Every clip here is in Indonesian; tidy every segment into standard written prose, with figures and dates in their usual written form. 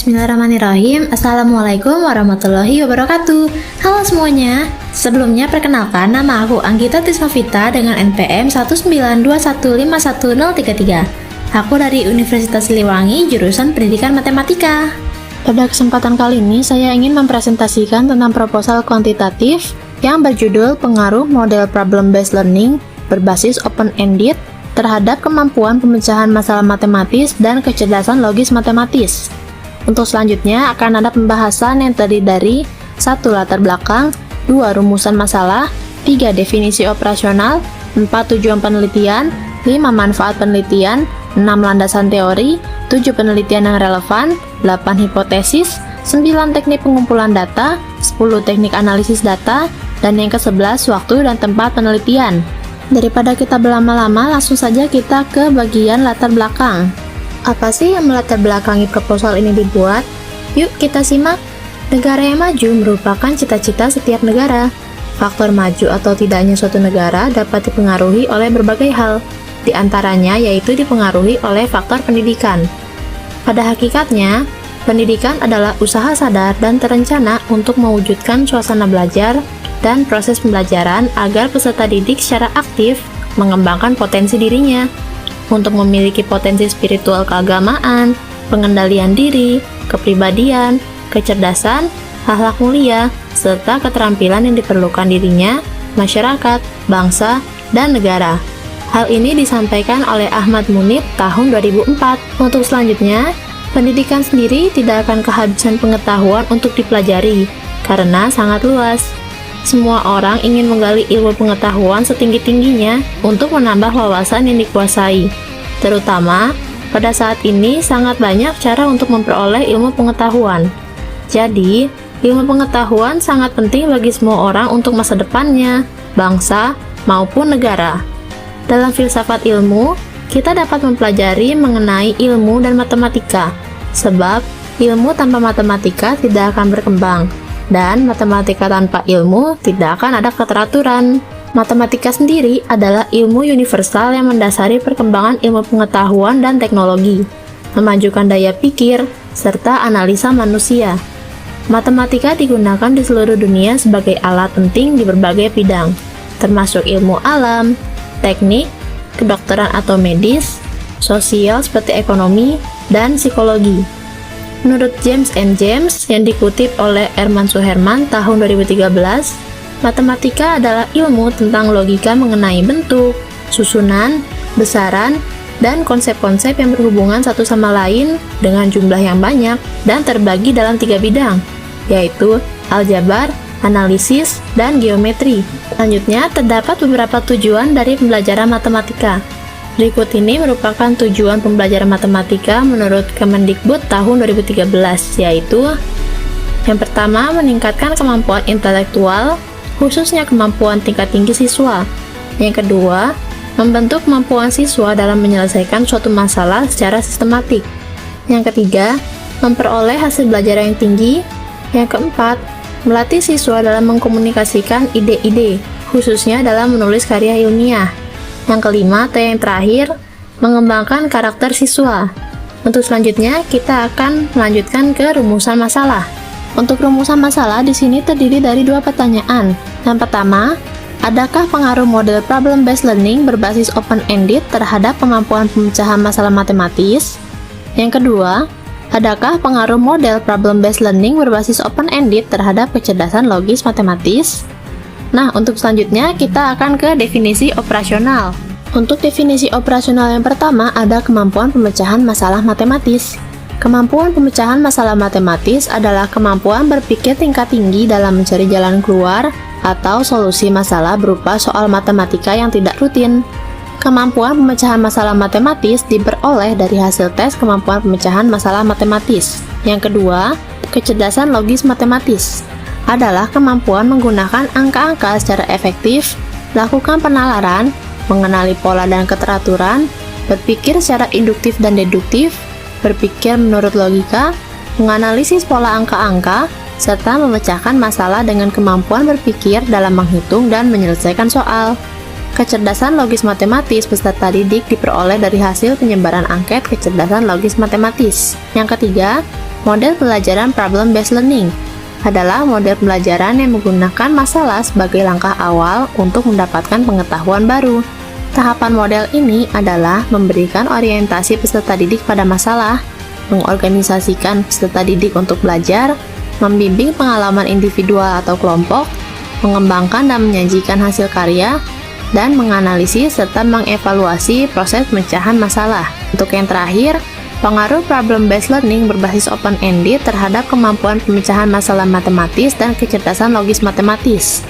Bismillahirrahmanirrahim. Assalamualaikum warahmatullahi wabarakatuh. Halo semuanya. Sebelumnya perkenalkan, nama aku Anggita Tisnovita dengan NPM 192151033. Aku dari Universitas Siliwangi, jurusan Pendidikan Matematika. Pada kesempatan kali ini, saya ingin mempresentasikan tentang proposal kuantitatif yang berjudul Pengaruh Model Problem-Based Learning berbasis Open-Ended terhadap kemampuan pemecahan masalah matematis dan kecerdasan logis matematis. Untuk selanjutnya akan ada pembahasan yang terdiri dari 1. Latar belakang, 2. Rumusan masalah, 3. Definisi operasional, 4. Tujuan penelitian, 5. Manfaat penelitian, 6. Landasan teori, 7. Penelitian yang relevan, 8. Hipotesis, 9. Teknik pengumpulan data, 10. Teknik analisis data, dan yang ke-11 waktu dan tempat penelitian. Daripada kita berlama-lama, langsung saja kita ke bagian latar belakang. Apa sih yang melatar belakangi proposal ini dibuat? Yuk kita simak. Negara yang maju merupakan cita-cita setiap negara. Faktor maju atau tidaknya suatu negara dapat dipengaruhi oleh berbagai hal. Di antaranya yaitu dipengaruhi oleh faktor pendidikan. Pada hakikatnya, pendidikan adalah usaha sadar dan terencana untuk mewujudkan suasana belajar dan proses pembelajaran agar peserta didik secara aktif mengembangkan potensi dirinya untuk memiliki potensi spiritual keagamaan, pengendalian diri, kepribadian, kecerdasan, akhlak mulia, serta keterampilan yang diperlukan dirinya, masyarakat, bangsa, dan negara. Hal ini disampaikan oleh Ahmad Munib tahun 2004. Untuk selanjutnya, pendidikan sendiri tidak akan kehabisan pengetahuan untuk dipelajari karena sangat luas. Semua orang ingin menggali ilmu pengetahuan setinggi-tingginya untuk menambah wawasan yang dikuasai. Terutama, pada saat ini sangat banyak cara untuk memperoleh ilmu pengetahuan. Jadi, ilmu pengetahuan sangat penting bagi semua orang untuk masa depannya, bangsa, maupun negara. Dalam filsafat ilmu, kita dapat mempelajari mengenai ilmu dan matematika, sebab ilmu tanpa matematika tidak akan berkembang. Dan matematika tanpa ilmu tidak akan ada keteraturan. Matematika sendiri adalah ilmu universal yang mendasari perkembangan ilmu pengetahuan dan teknologi, memajukan daya pikir, serta analisa manusia. Matematika digunakan di seluruh dunia sebagai alat penting di berbagai bidang, termasuk ilmu alam, teknik, kedokteran atau medis, sosial seperti ekonomi, dan psikologi. Menurut James and James yang dikutip oleh Erman Suherman tahun 2013, matematika adalah ilmu tentang logika mengenai bentuk, susunan, besaran, dan konsep-konsep yang berhubungan satu sama lain dengan jumlah yang banyak dan terbagi dalam 3 bidang, yaitu aljabar, analisis, dan geometri. Selanjutnya, terdapat beberapa tujuan dari pembelajaran matematika. Berikut ini merupakan tujuan pembelajaran matematika menurut Kemendikbud tahun 2013, yaitu yang pertama, meningkatkan kemampuan intelektual, khususnya kemampuan tingkat tinggi siswa. Yang kedua, membentuk kemampuan siswa dalam menyelesaikan suatu masalah secara sistematik. Yang ketiga, memperoleh hasil belajar yang tinggi. Yang keempat, melatih siswa dalam mengkomunikasikan ide-ide, khususnya dalam menulis karya ilmiah. Yang kelima atau yang terakhir, mengembangkan karakter siswa. Untuk selanjutnya, kita akan melanjutkan ke rumusan masalah. Untuk rumusan masalah di sini terdiri dari 2 pertanyaan. Yang pertama, adakah pengaruh model problem-based learning berbasis open-ended terhadap kemampuan pemecahan masalah matematis? Yang kedua, adakah pengaruh model problem-based learning berbasis open-ended terhadap kecerdasan logis matematis? Nah, untuk selanjutnya kita akan ke definisi operasional. Untuk definisi operasional yang pertama ada kemampuan pemecahan masalah matematis. Kemampuan pemecahan masalah matematis adalah kemampuan berpikir tingkat tinggi dalam mencari jalan keluar atau solusi masalah berupa soal matematika yang tidak rutin. Kemampuan pemecahan masalah matematis diperoleh dari hasil tes kemampuan pemecahan masalah matematis. Yang kedua, kecerdasan logis matematis adalah kemampuan menggunakan angka-angka secara efektif, lakukan penalaran, mengenali pola dan keteraturan, berpikir secara induktif dan deduktif, berpikir menurut logika, menganalisis pola angka-angka, serta memecahkan masalah dengan kemampuan berpikir dalam menghitung dan menyelesaikan soal. Kecerdasan logis matematis peserta didik diperoleh dari hasil penyebaran angket kecerdasan logis matematis. Yang ketiga, model pembelajaran problem-based learning adalah model pembelajaran yang menggunakan masalah sebagai langkah awal untuk mendapatkan pengetahuan baru. Tahapan model ini adalah memberikan orientasi peserta didik pada masalah, mengorganisasikan peserta didik untuk belajar, membimbing pengalaman individual atau kelompok, mengembangkan dan menyajikan hasil karya, dan menganalisis serta mengevaluasi proses pemecahan masalah. Untuk yang terakhir, pengaruh problem-based learning berbasis open-ended terhadap kemampuan pemecahan masalah matematis dan kecerdasan logis matematis.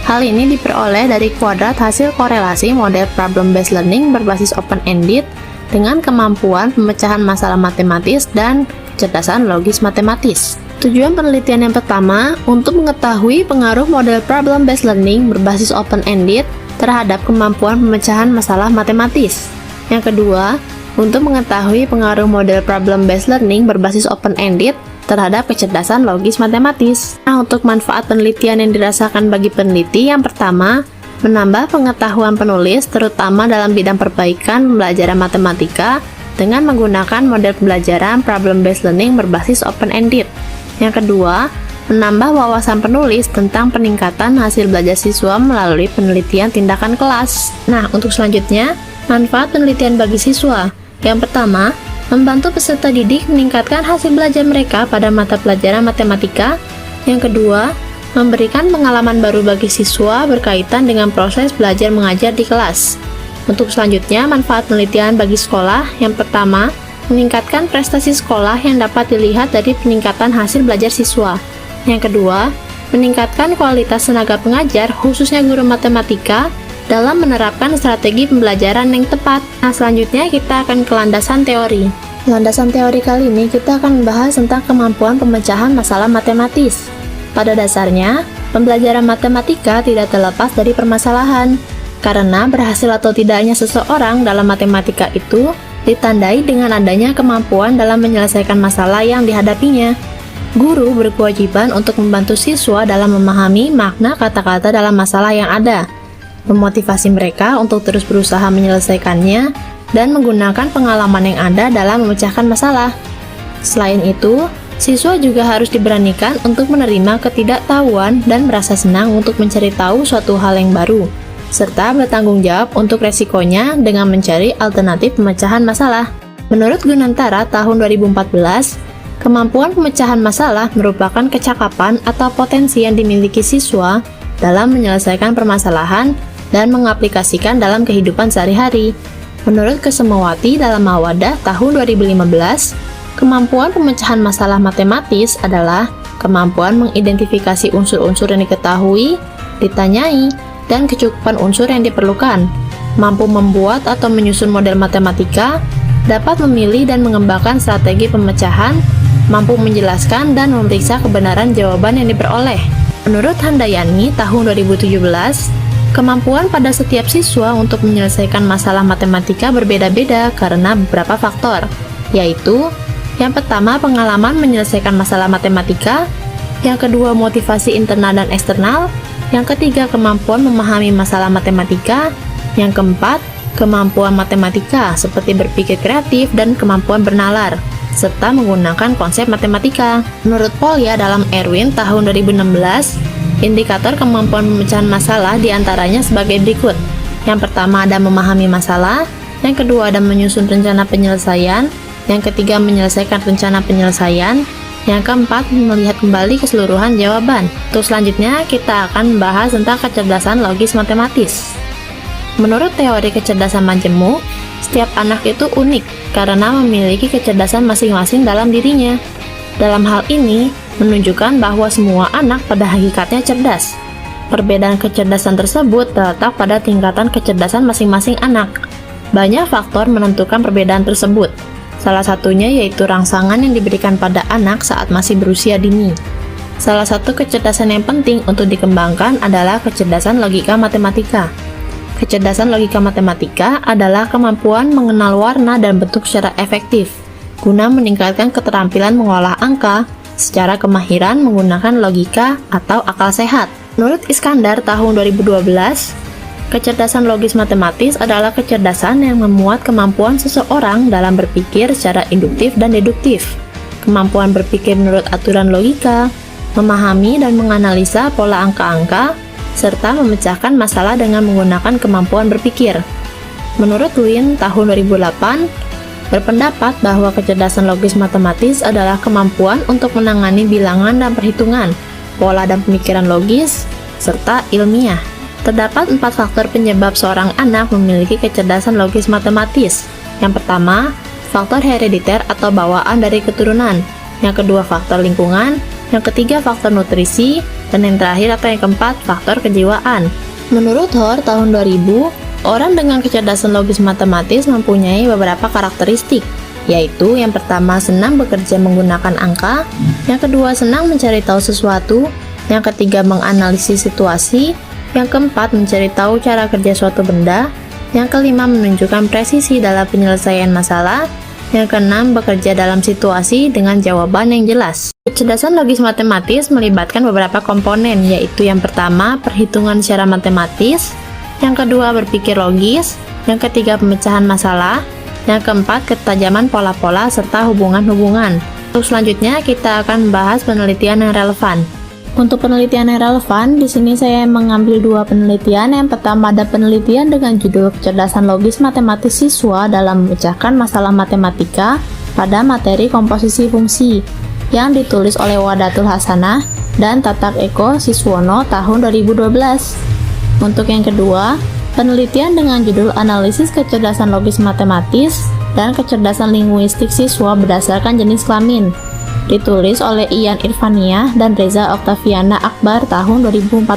Hal ini diperoleh dari kuadrat hasil korelasi model problem-based learning berbasis open-ended dengan kemampuan pemecahan masalah matematis dan kecerdasan logis matematis. Tujuan penelitian yang pertama, untuk mengetahui pengaruh model problem-based learning berbasis open-ended terhadap kemampuan pemecahan masalah matematis. Yang kedua, untuk mengetahui pengaruh model problem-based learning berbasis open-ended terhadap kecerdasan logis matematis. Nah, untuk manfaat penelitian yang dirasakan bagi peneliti, yang pertama, menambah pengetahuan penulis terutama dalam bidang perbaikan pembelajaran matematika dengan menggunakan model pembelajaran problem-based learning berbasis open-ended. Yang kedua, menambah wawasan penulis tentang peningkatan hasil belajar siswa melalui penelitian tindakan kelas. Nah, untuk selanjutnya, manfaat penelitian bagi siswa. Yang pertama, membantu peserta didik meningkatkan hasil belajar mereka pada mata pelajaran matematika. Yang kedua, memberikan pengalaman baru bagi siswa berkaitan dengan proses belajar mengajar di kelas. Untuk selanjutnya, manfaat penelitian bagi sekolah. Yang pertama, meningkatkan prestasi sekolah yang dapat dilihat dari peningkatan hasil belajar siswa. Yang kedua, meningkatkan kualitas tenaga pengajar, khususnya guru matematika, dalam menerapkan strategi pembelajaran yang tepat. Nah, selanjutnya kita akan ke landasan teori. Landasan teori kali ini kita akan membahas tentang kemampuan pemecahan masalah matematis. Pada dasarnya, pembelajaran matematika tidak terlepas dari permasalahan, karena berhasil atau tidaknya seseorang dalam matematika itu ditandai dengan adanya kemampuan dalam menyelesaikan masalah yang dihadapinya. Guru berkewajiban untuk membantu siswa dalam memahami makna kata-kata dalam masalah yang ada, memotivasi mereka untuk terus berusaha menyelesaikannya, dan menggunakan pengalaman yang ada dalam memecahkan masalah. Selain itu, siswa juga harus diberanikan untuk menerima ketidaktahuan dan merasa senang untuk mencari tahu suatu hal yang baru, serta bertanggung jawab untuk resikonya dengan mencari alternatif pemecahan masalah. Menurut Gunantara tahun 2014, kemampuan pemecahan masalah merupakan kecakapan atau potensi yang dimiliki siswa dalam menyelesaikan permasalahan dan mengaplikasikan dalam kehidupan sehari-hari. Menurut Kesemawati dalam Mawadah tahun 2015, kemampuan pemecahan masalah matematis adalah kemampuan mengidentifikasi unsur-unsur yang diketahui, ditanyai, dan kecukupan unsur yang diperlukan, mampu membuat atau menyusun model matematika, dapat memilih dan mengembangkan strategi pemecahan, mampu menjelaskan dan memeriksa kebenaran jawaban yang diperoleh. Menurut Handayani tahun 2017, kemampuan pada setiap siswa untuk menyelesaikan masalah matematika berbeda-beda karena beberapa faktor, yaitu yang pertama pengalaman menyelesaikan masalah matematika, yang kedua motivasi internal dan eksternal, yang ketiga kemampuan memahami masalah matematika, yang keempat kemampuan matematika seperti berpikir kreatif dan kemampuan bernalar, serta menggunakan konsep matematika. Menurut Polya dalam Erwin tahun 2016, indikator kemampuan pemecahan masalah diantaranya sebagai berikut. Yang pertama ada memahami masalah, yang kedua ada menyusun rencana penyelesaian, yang ketiga menyelesaikan rencana penyelesaian, yang keempat melihat kembali keseluruhan jawaban. Untuk selanjutnya kita akan membahas tentang kecerdasan logis matematis. Menurut teori kecerdasan majemuk, setiap anak itu unik karena memiliki kecerdasan masing-masing dalam dirinya. Dalam hal ini, menunjukkan bahwa semua anak pada hakikatnya cerdas. Perbedaan kecerdasan tersebut terletak pada tingkatan kecerdasan masing-masing anak. Banyak faktor menentukan perbedaan tersebut. Salah satunya yaitu rangsangan yang diberikan pada anak saat masih berusia dini. Salah satu kecerdasan yang penting untuk dikembangkan adalah kecerdasan logika matematika. Kecerdasan logika matematika adalah kemampuan mengenal warna dan bentuk secara efektif, guna meningkatkan keterampilan mengolah angka secara kemahiran menggunakan logika atau akal sehat. Menurut Iskandar tahun 2012, Kecerdasan logis matematis adalah kecerdasan yang memuat kemampuan seseorang dalam berpikir secara induktif dan deduktif, kemampuan berpikir menurut aturan logika, memahami dan menganalisa pola angka-angka, serta memecahkan masalah dengan menggunakan kemampuan berpikir. Menurut Wynne tahun 2008, berpendapat bahwa kecerdasan logis matematis adalah kemampuan untuk menangani bilangan dan perhitungan, pola dan pemikiran logis, serta ilmiah. Terdapat 4 faktor penyebab seorang anak memiliki kecerdasan logis matematis. Yang pertama, faktor herediter atau bawaan dari keturunan. Yang kedua, faktor lingkungan. Yang ketiga, faktor nutrisi. Dan yang terakhir atau yang keempat, faktor kejiwaan. Menurut Hoare tahun 2000, orang dengan kecerdasan logis matematis mempunyai beberapa karakteristik, yaitu yang pertama, senang bekerja menggunakan angka. Yang kedua, senang mencari tahu sesuatu. Yang ketiga, menganalisis situasi. Yang keempat, mencari tahu cara kerja suatu benda. Yang kelima, menunjukkan presisi dalam penyelesaian masalah. Yang keenam, bekerja dalam situasi dengan jawaban yang jelas. Kecerdasan logis matematis melibatkan beberapa komponen, yaitu yang pertama, perhitungan secara matematis. Yang kedua, berpikir logis. Yang ketiga, pemecahan masalah. Yang keempat, ketajaman pola-pola serta hubungan-hubungan. Untuk selanjutnya, kita akan membahas penelitian yang relevan. Untuk penelitian yang relevan, di sini saya mengambil 2 penelitian. Yang pertama ada penelitian dengan judul kecerdasan logis matematis siswa dalam memecahkan masalah matematika pada materi komposisi fungsi, yang ditulis oleh Wadatul Hasanah dan Tatak Eko Siswono tahun 2012. Untuk yang kedua, penelitian dengan judul analisis kecerdasan logis matematis dan kecerdasan linguistik siswa berdasarkan jenis kelamin, ditulis oleh Ian Irfaniah dan Reza Oktaviana Akbar tahun 2014.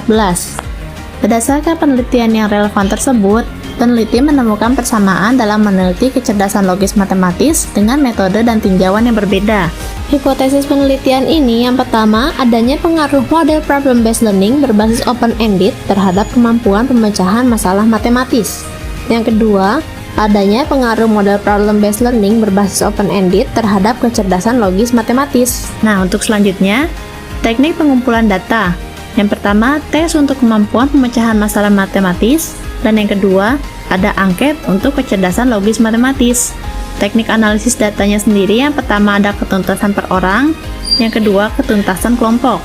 Berdasarkan penelitian yang relevan tersebut, peneliti menemukan persamaan dalam meneliti kecerdasan logis matematis dengan metode dan tinjauan yang berbeda. Hipotesis penelitian ini yang pertama, adanya pengaruh model problem-based learning berbasis open-ended terhadap kemampuan pemecahan masalah matematis. Yang kedua, adanya pengaruh model problem-based learning berbasis open-ended terhadap kecerdasan logis matematis. Nah, untuk selanjutnya, teknik pengumpulan data. Yang pertama, tes untuk kemampuan pemecahan masalah matematis, dan yang kedua, ada angket untuk kecerdasan logis matematis. Teknik analisis datanya sendiri, yang pertama ada ketuntasan per orang, yang kedua ketuntasan kelompok.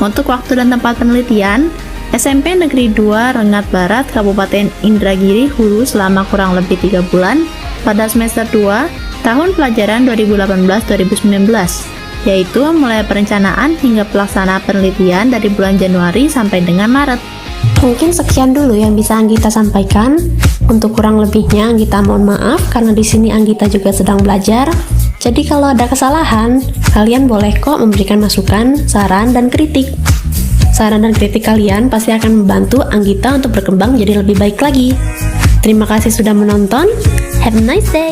Untuk waktu dan tempat penelitian, SMP Negeri 2 Rengat Barat, Kabupaten Indragiri, Hulu selama kurang lebih 3 bulan pada semester 2 tahun pelajaran 2018-2019, yaitu mulai perencanaan hingga pelaksanaan penelitian dari bulan Januari sampai dengan Maret. Mungkin sekian dulu yang bisa Anggita sampaikan. Untuk kurang lebihnya Anggita mohon maaf karena di sini Anggita juga sedang belajar. Jadi kalau ada kesalahan, kalian boleh kok memberikan masukan, saran, dan kritik. Saran dan kritik kalian pasti akan membantu Anggita untuk berkembang menjadi lebih baik lagi. Terima kasih sudah menonton. Have a nice day.